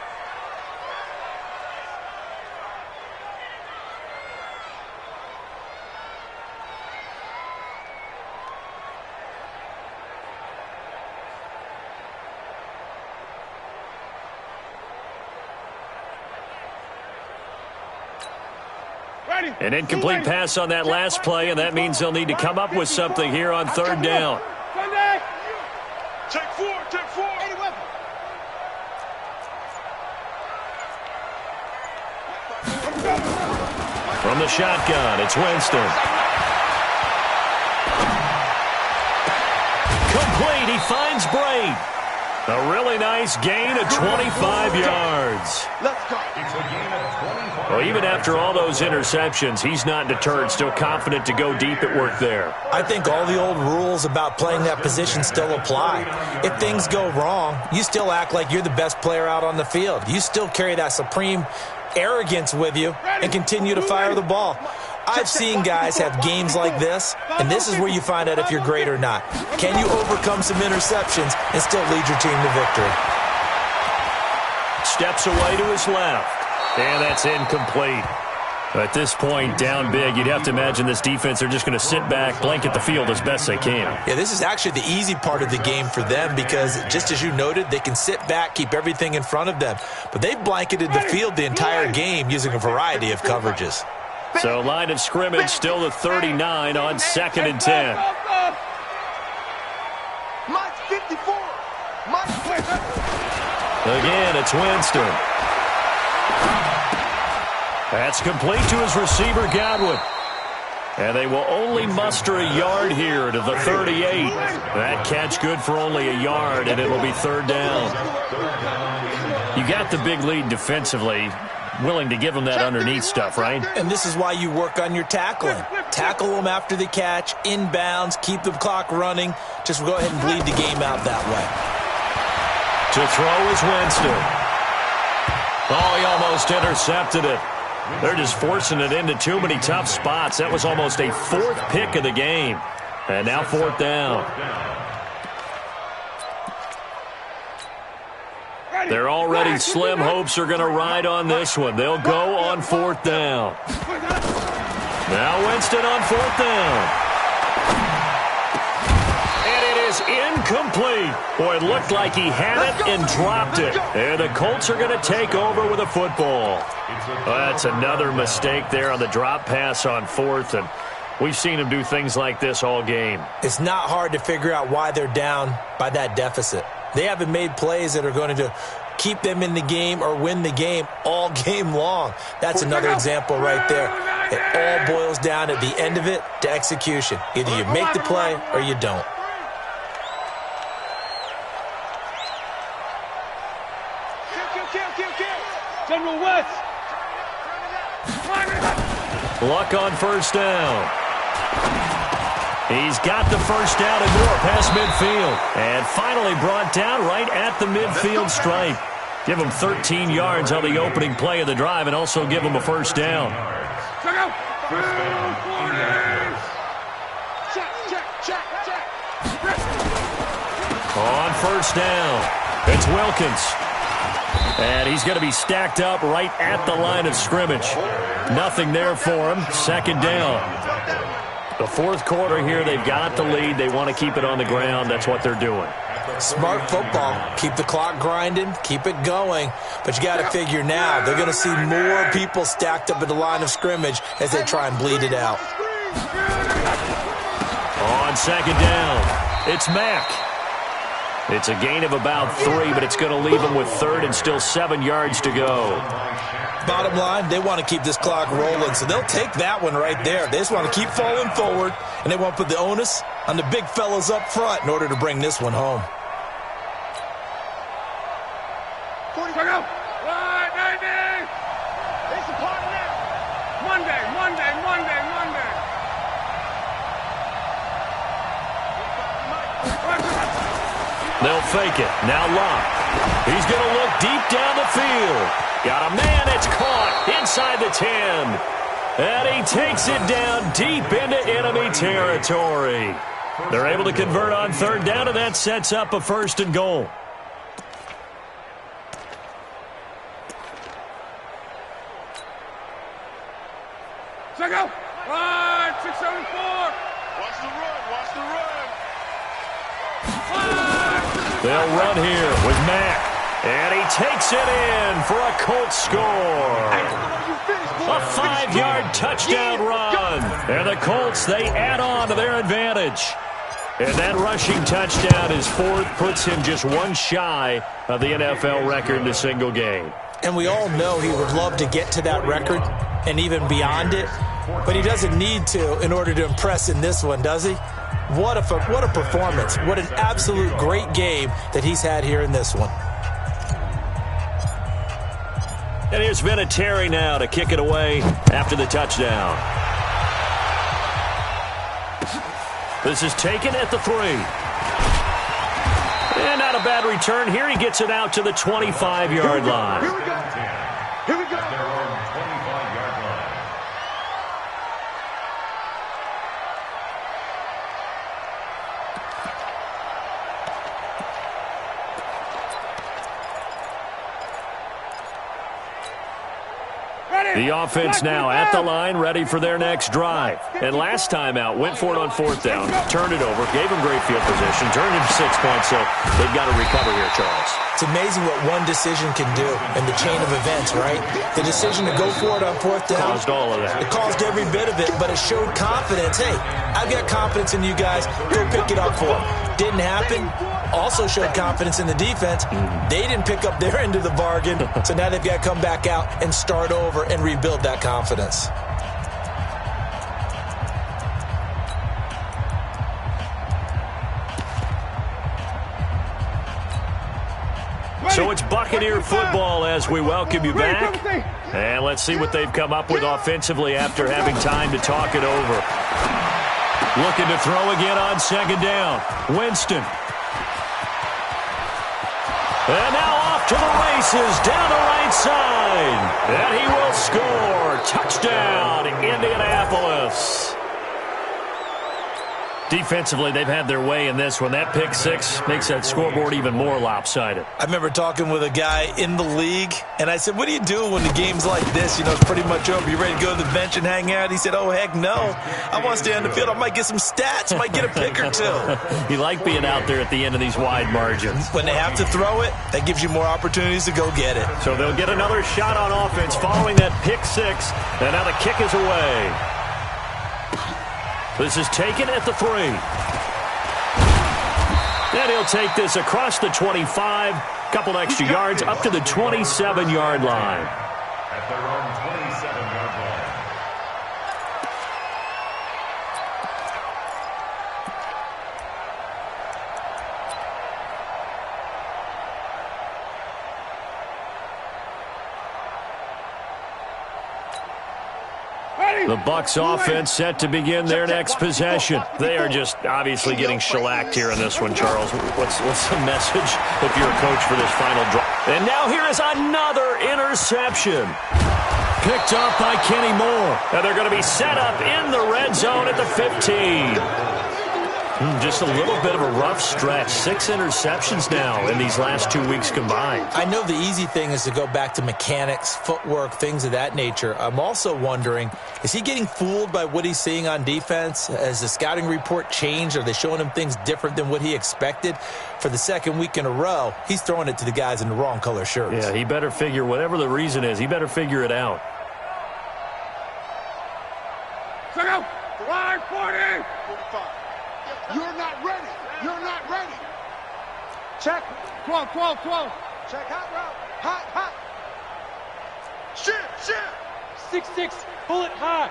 An incomplete pass on that last play, and that means they'll need to come up with something here on 3rd down. Check 4, check 4. From the shotgun, it's Winston. Complete, he finds Braid. A really nice gain of 25 yards. Let's go. Well, even after all those interceptions, he's not deterred, still confident to go deep at work there. I think all the old rules about playing that position still apply. If things go wrong, you still act like you're the best player out on the field. You still carry that supreme arrogance with you and continue to fire the ball. I've seen guys have games like this, and this is where you find out if you're great or not. Can you overcome some interceptions and still lead your team to victory? Steps away to his left. And that's incomplete. At this point, down big, you'd have to imagine this defense are just going to sit back, blanket the field as best they can. Yeah, this is actually the easy part of the game for them because, just as you noted, they can sit back, keep everything in front of them. But they've blanketed the field the entire game using a variety of coverages. So line of scrimmage still the 39 on 2nd and 10. Mike's 54. Again, it's Winston. That's complete to his receiver, Godwin. And they will only muster a yard here to the 38. That catch good for only a yard, and it'll be 3rd down. You got the big lead defensively, willing to give them that underneath stuff, right? And this is why you work on your tackling. Tackle them after the catch, inbounds, keep the clock running. Just go ahead and bleed the game out that way. To throw is Winston. Oh, he almost intercepted it. They're just forcing it into too many tough spots. That was almost a 4th pick of the game. And now 4th down. Their already slim hopes are going to ride on this one. They'll go on 4th down. Now Winston on 4th down. And it is incomplete. Boy, it looked like he had it and dropped it. And the Colts are going to take over with a football. Well, that's another mistake there on the drop pass on 4th, and we've seen him do things like this all game. It's not hard to figure out why they're down by that deficit. They haven't made plays that are going to keep them in the game or win the game all game long. That's another example right there. It all boils down at the end of it to execution. Either you make the play or you don't. General West. Luck on 1st down. He's got the 1st down and more past midfield. And finally brought down right at the midfield stripe. Give him 13 yards on the opening play of the drive and also give him a 1st down. Check out. On 1st down, it's Wilkins. And he's going to be stacked up right at the line of scrimmage. Nothing there for him. Second down. The fourth quarter here, they've got the lead. They want to keep it on the ground. That's what they're doing. Smart football. Keep the clock grinding. Keep it going. But you got to figure now, they're going to see more people stacked up at the line of scrimmage as they try and bleed it out. On second down, it's Mack. It's a gain of about 3, but it's going to leave him with third and still 7 yards to go. Bottom line, they want to keep this clock rolling, so they'll take that one right there. They just want to keep falling forward, and they want to put the onus on the big fellas up front in order to bring this one home. 40 to go. Right, 90. It's a part of that. Monday. They'll fake it. Now Locke. He's going to look deep down the field. Got a man. It's caught inside the 10. And he takes it down deep into enemy territory. They're able to convert on third down, and that sets up a first and goal. Check out. Right, 674. Watch the run. They'll run here with Mack. And he takes it in for a Colts score. A 5-yard touchdown run. And the Colts, they add on to their advantage. And that rushing touchdown is fourth, puts him just one shy of the NFL record in a single game. And we all know he would love to get to that record and even beyond it, but he doesn't need to in order to impress in this one, does he? What a performance. What an absolute great game that he's had here in this one. And here's Vinatieri now to kick it away after the touchdown. This is taken at the 3. And not a bad return here. He gets it out to the 25-yard line. Here we go. At their own 25-yard line. The offense now at the line, ready for their next drive. And last time out, went for it on fourth down, turned it over, gave him great field position, turned him 6 points, so they've got to recover here, Charles. It's amazing what one decision can do in the chain of events, right? The decision to go for it on fourth down. Caused all of that. It caused every bit of it, but it showed confidence. Hey, I've got confidence in you guys. Go pick it up for them. Didn't happen. Also showed confidence in the defense. They didn't pick up their end of the bargain, so now they've got to come back out and start over and rebuild that confidence. So it's Buccaneer football as we welcome you back. And let's see what they've come up with offensively after having time to talk it over. Looking to throw again on second down. Winston. And now off to the races, down the right side. And he will score. Touchdown, Indianapolis. Defensively, they've had their way in this one. That pick six makes that scoreboard even more lopsided. I remember talking with a guy in the league, and I said, what do you do when the game's like this? You know, it's pretty much over. You ready to go to the bench and hang out? He said, oh, heck no. I want to stay on the field. I might get some stats. Might get a pick or two. You like being out there at the end of these wide margins. When they have to throw it, that gives you more opportunities to go get it. So they'll get another shot on offense following that pick six. And now the kick is away. This is taken at the 3. And he'll take this across the 25. Couple extra yards up to the 27-yard line. At their own 27-yard line. The Bucs offense set to begin their next possession. They are just obviously getting shellacked here in this one, Charles. What's the message if you're a coach for this final drive? And now here is another interception. Picked up by Kenny Moore. And they're going to be set up in the red zone at the 15. Just a little bit of a rough stretch. 6 interceptions now in these last 2 weeks combined. I know the easy thing is to go back to mechanics, footwork, things of that nature. I'm also wondering, is he getting fooled by what he's seeing on defense? Has the scouting report changed? Are they showing him things different than what he expected? For the second week in a row, he's throwing it to the guys in the wrong color shirts. Yeah, he better figure, whatever the reason is, he better figure it out. Check out. Drive 40. 45. You're not ready. You're not ready. Check. 12. Check hot route. Hot. Shift. 6-6. Pull it high.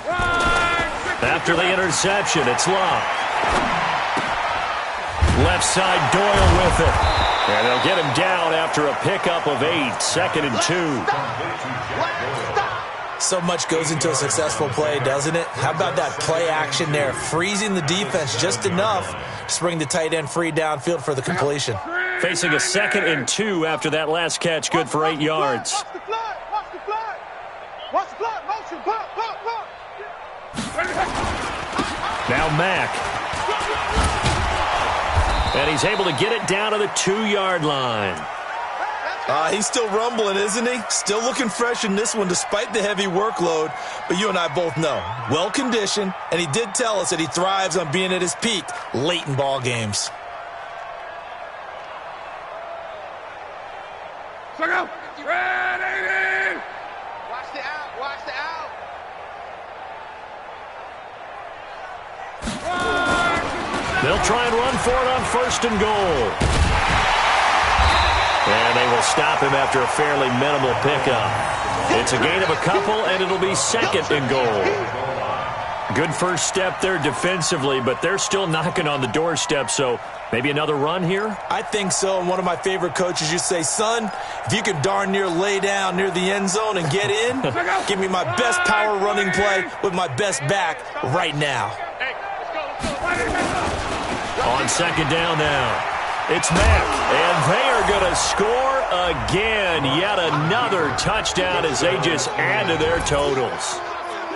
Right. After the interception, it's Love. Left side, Doyle with it. And they'll get him down after a pickup of 8. 2nd and 2. So much goes into a successful play, doesn't it? How about that play action there? Freezing the defense just enough to bring the tight end free downfield for the completion. Facing a 2nd and 2 after that last catch, good for 8 yards. Watch the flag. Motion. Pull. Now Mack. And he's able to get it down to the 2-yard line. He's still rumbling, isn't he? Still looking fresh in this one despite the heavy workload. But you and I both know, well-conditioned, and he did tell us that he thrives on being at his peak late in ball games. Check out. Ready. Watch the out. They'll try and run for it on 1st and goal. And they will stop him after a fairly minimal pickup. It's a gain of a couple, and it'll be 2nd and goal. Good first step there defensively, but they're still knocking on the doorstep, so maybe another run here? I think so, and one of my favorite coaches used to say, son, if you can darn near lay down near the end zone and get in, give me my best power running play with my best back right now. On 2nd down now. It's Mack, and they are going to score again. Yet another touchdown as they just add to their totals.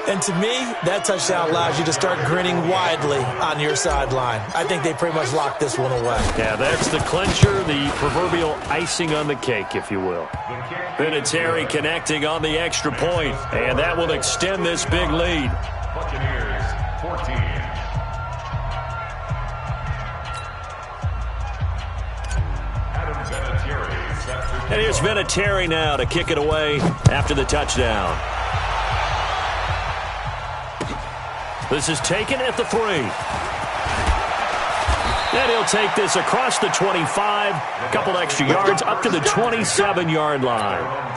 And to me, that touchdown allows you to start grinning widely on your sideline. I think they pretty much locked this one away. Yeah, that's the clincher, the proverbial icing on the cake, if you will. Vinatieri connecting on the extra point, and that will extend this big lead. Buccaneers 14. And here's Vinatieri now to kick it away after the touchdown. This is taken at the 3. And he'll take this across the 25, a couple extra yards up to the 27-yard line.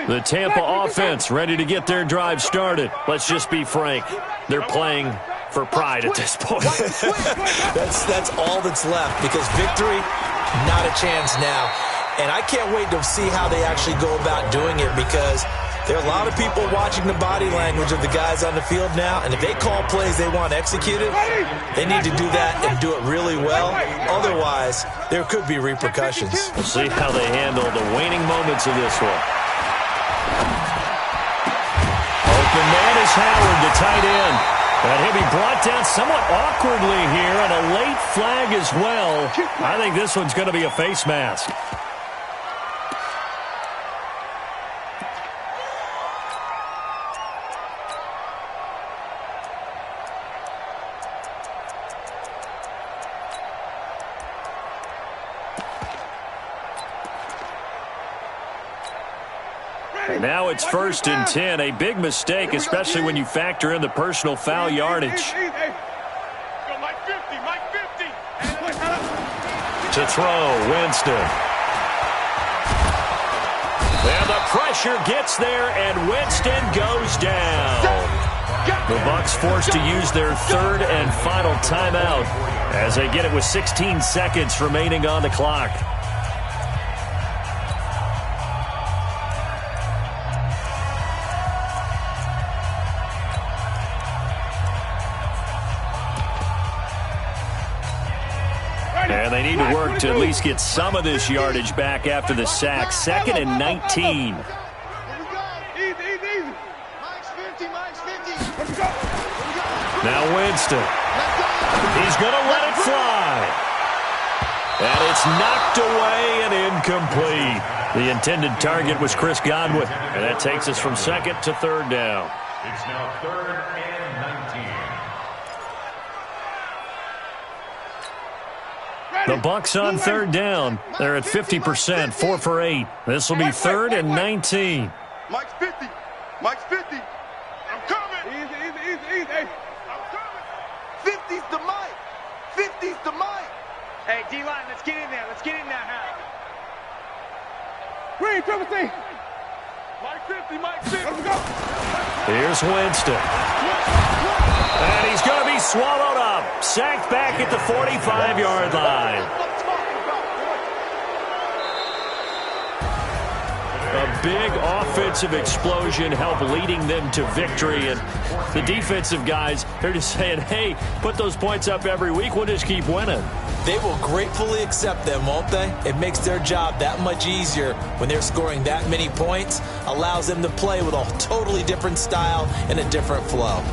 The Tampa offense ready to get their drive started. Let's just be frank. They're playing for pride at this point. That's all that's left because victory, not a chance now. And I can't wait to see how they actually go about doing it because there are a lot of people watching the body language of the guys on the field now. And if they call plays they want executed, they need to do that and do it really well. Otherwise, there could be repercussions. We'll see how they handle the waning moments of this one. Open man is Howard, the tight end. And he'll be brought down somewhat awkwardly here, and a late flag as well. I think this one's going to be a face mask. Now it's 1st and 10, a big mistake, especially when you factor in the personal foul yardage. To throw, Winston. And the pressure gets there, and Winston goes down. The Bucs forced to use their 3rd and final timeout as they get it with 16 seconds remaining on the clock. And they need to work to at least get some of this yardage back after the sack. 2nd and 19. Now Winston. He's going to let it fly. And it's knocked away and incomplete. The intended target was Chris Godwin. And that takes us from 2nd to 3rd down. It's now 3rd and 19. The Bucs on 3rd down. They're at 50%, 4 for 8. This will be 3rd and 19. Mike's 50. Mike's 50. I'm coming. Easy. Hey. I'm coming. 50's the Mike. 50's the Mike. Hey, D-line, let's get in there. Let's get in there now. Green, Timothy. Mike 50, Mike 50. Let's go. Here's Winston. And he's going to be swallowed up. Sacked back at the 45-yard line. A big offensive explosion helped leading them to victory. And the defensive guys, they're just saying, hey, put those points up every week. We'll just keep winning. They will gratefully accept them, won't they? It makes their job that much easier when they're scoring that many points. Allows them to play with a totally different style and a different flow.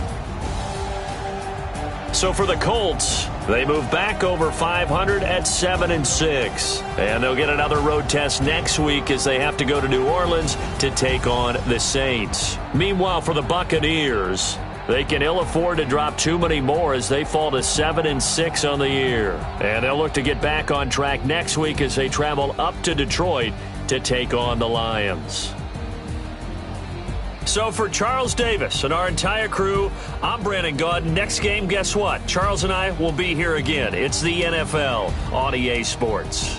So for the Colts, they move back over 500 at 7-6. And they'll get another road test next week as they have to go to New Orleans to take on the Saints. Meanwhile, for the Buccaneers, they can ill afford to drop too many more as they fall to 7-6 on the year. And they'll look to get back on track next week as they travel up to Detroit to take on the Lions. So for Charles Davis and our entire crew, I'm Brandon Gaudin. Next game, guess what? Charles and I will be here again. It's the NFL on EA Sports.